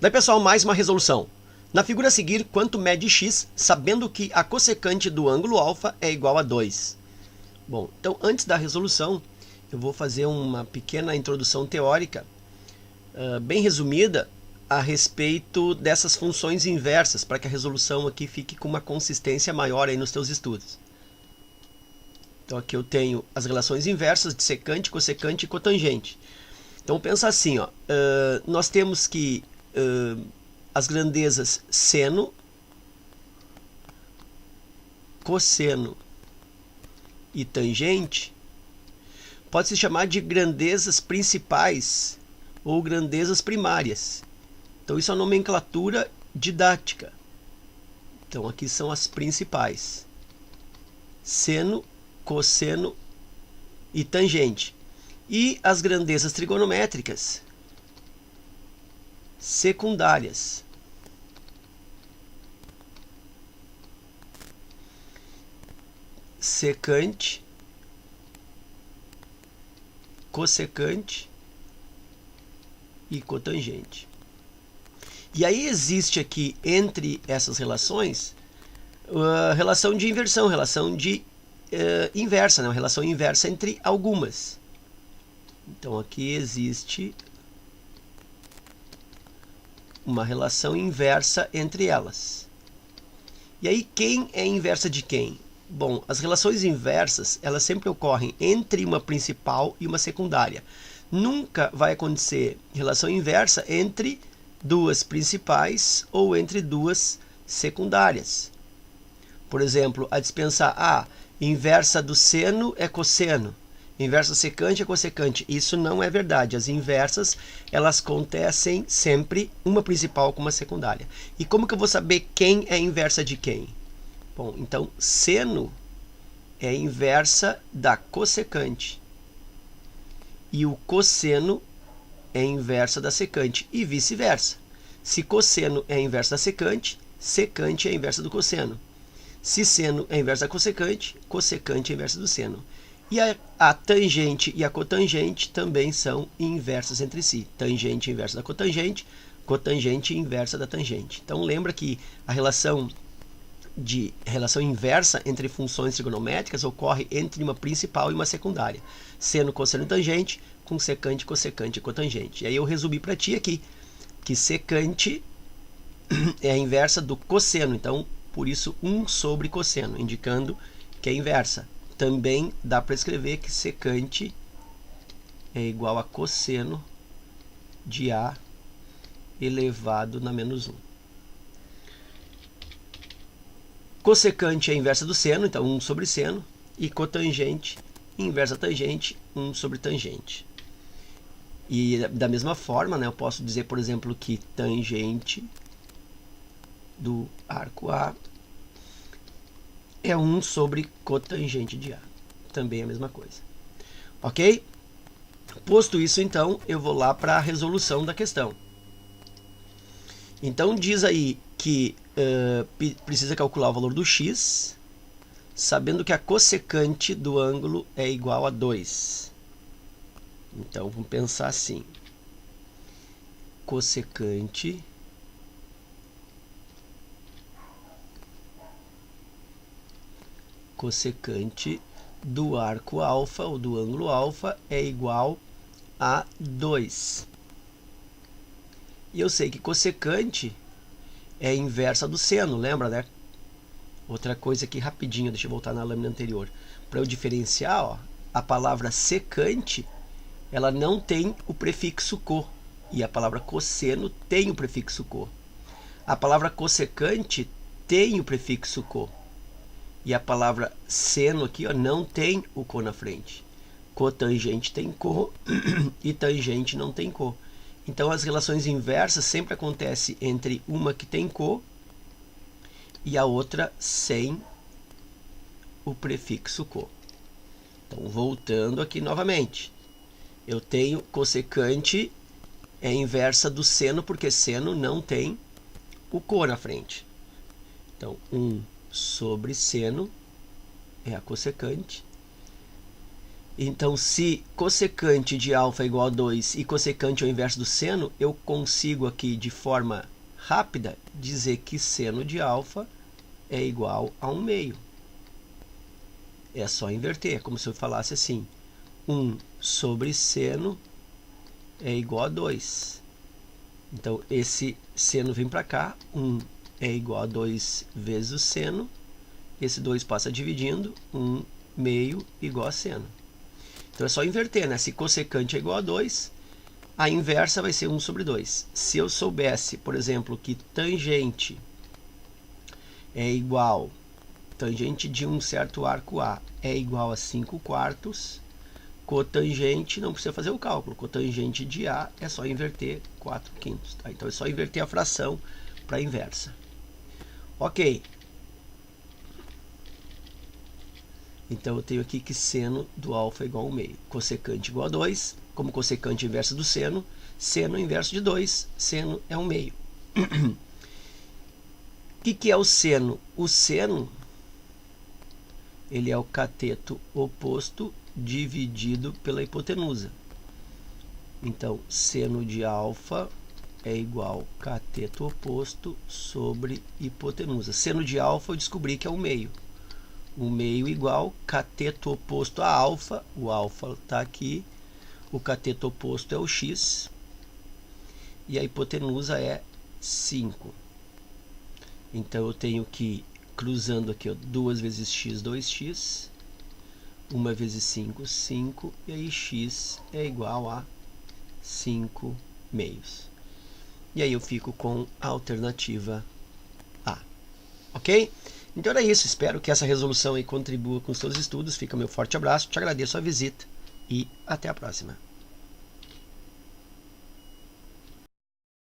Daí, pessoal, mais uma resolução. Na figura a seguir, quanto mede x, sabendo que a cossecante do ângulo alfa é igual a 2? Bom, então antes da resolução, eu vou fazer uma pequena introdução teórica, bem resumida, a respeito dessas funções inversas, para que a resolução aqui fique com uma consistência maior aí nos teus estudos. Então aqui eu tenho as relações inversas de secante, cossecante e cotangente. Então pensa assim, ó, nós temos que as grandezas seno, cosseno e tangente pode se chamar de grandezas principais ou grandezas primárias. Então isso é a nomenclatura didática. Então aqui são as principais: seno, cosseno e tangente. E as grandezas trigonométricas secundárias. Secante, cossecante e cotangente. E aí existe aqui entre essas relações a relação de inversão, relação de inversa, né? Uma relação inversa entre algumas. Então aqui existe uma relação inversa entre elas. E aí quem é inversa de quem? Bom, as relações inversas, elas sempre ocorrem entre uma principal e uma secundária. Nunca vai acontecer relação inversa entre duas principais ou entre duas secundárias. Por exemplo, a dispensar, inversa do seno é cosseno, inversa secante é cossecante. Isso não é verdade. As inversas, elas acontecem sempre uma principal com uma secundária. E como que eu vou saber quem é inversa de quem? Bom, então, seno é inversa da cossecante. E o cosseno é inversa da secante. E vice-versa. Se cosseno é inversa da secante, secante é inversa do cosseno. Se seno é inversa da cossecante, cossecante é inversa do seno. E a tangente e a cotangente também são inversas entre si. Tangente inversa da cotangente, cotangente inversa da tangente. Então lembra que a relação inversa entre funções trigonométricas ocorre entre uma principal e uma secundária. Seno, cosseno e tangente, com secante, cossecante e cotangente. E aí eu resumi para ti aqui que secante é a inversa do cosseno. Então, por isso, 1 sobre cosseno, indicando que é inversa. Também dá para escrever que secante é igual a cosseno de A elevado na menos 1. Cossecante é a inversa do seno, então 1 sobre seno. E cotangente, inversa tangente, 1 sobre tangente. E da mesma forma, né, eu posso dizer, por exemplo, que tangente do arco A é 1 sobre cotangente de A. Também é a mesma coisa. Ok? Posto isso, então, eu vou lá para a resolução da questão. Então, diz aí que precisa calcular o valor do x, sabendo que a cossecante do ângulo é igual a 2. Então, vamos pensar assim. Cossecante do arco alfa ou do ângulo alfa é igual a 2. E eu sei que cossecante é inversa do seno, lembra, né? Outra coisa aqui rapidinho, deixa eu voltar na lâmina anterior. Para eu diferenciar, ó, a palavra secante, ela não tem o prefixo co. E a palavra cosseno tem o prefixo co. A palavra cossecante tem o prefixo co. E a palavra seno aqui, ó, não tem o co na frente. Cotangente tem co e tangente não tem co. Então as relações inversas sempre acontecem entre uma que tem co e a outra sem o prefixo co. Então voltando aqui novamente. Eu tenho cossecante é inversa do seno, porque seno não tem o co na frente. Então 1 sobre seno é a cossecante. Então, se cossecante de alfa é igual a 2 e cossecante é o inverso do seno, eu consigo aqui de forma rápida dizer que seno de alfa é igual a 1 meio. É só inverter, é como se eu falasse assim, 1 sobre seno é igual a 2. Então, esse seno vem para cá, 1 é igual a 2 vezes o seno, esse 2 passa dividindo, 1 meio igual a seno. Então, é só inverter, né? Se cossecante é igual a 2, a inversa vai ser 1 sobre 2. Se eu soubesse, por exemplo, que tangente é igual, tangente de um certo arco A é igual a 5 quartos, cotangente, não precisa fazer o cálculo, cotangente de A é só inverter 4 quintos. Tá? Então, é só inverter a fração para a inversa. Ok. Então, eu tenho aqui que seno do alfa é igual a 1 meio. Cossecante igual a 2. Como cossecante inverso do seno, seno inverso de 2, seno é 1 meio. O que é o seno? O seno, ele é o cateto oposto dividido pela hipotenusa. Então, seno de alfa é igual a cateto oposto sobre hipotenusa. Seno de alfa eu descobri que é 1 meio. 1 meio igual cateto oposto a alfa. O alfa está aqui. O cateto oposto é o x. E a hipotenusa é 5. Então, eu tenho que, cruzando aqui, ó, 2 vezes x, 2x. 1 vezes 5, 5. E aí, x é igual a 5 meios. E aí, eu fico com a alternativa A. Ok? Então, era isso. Espero que essa resolução aí contribua com os seus estudos. Fica meu forte abraço. Te agradeço a visita e até a próxima.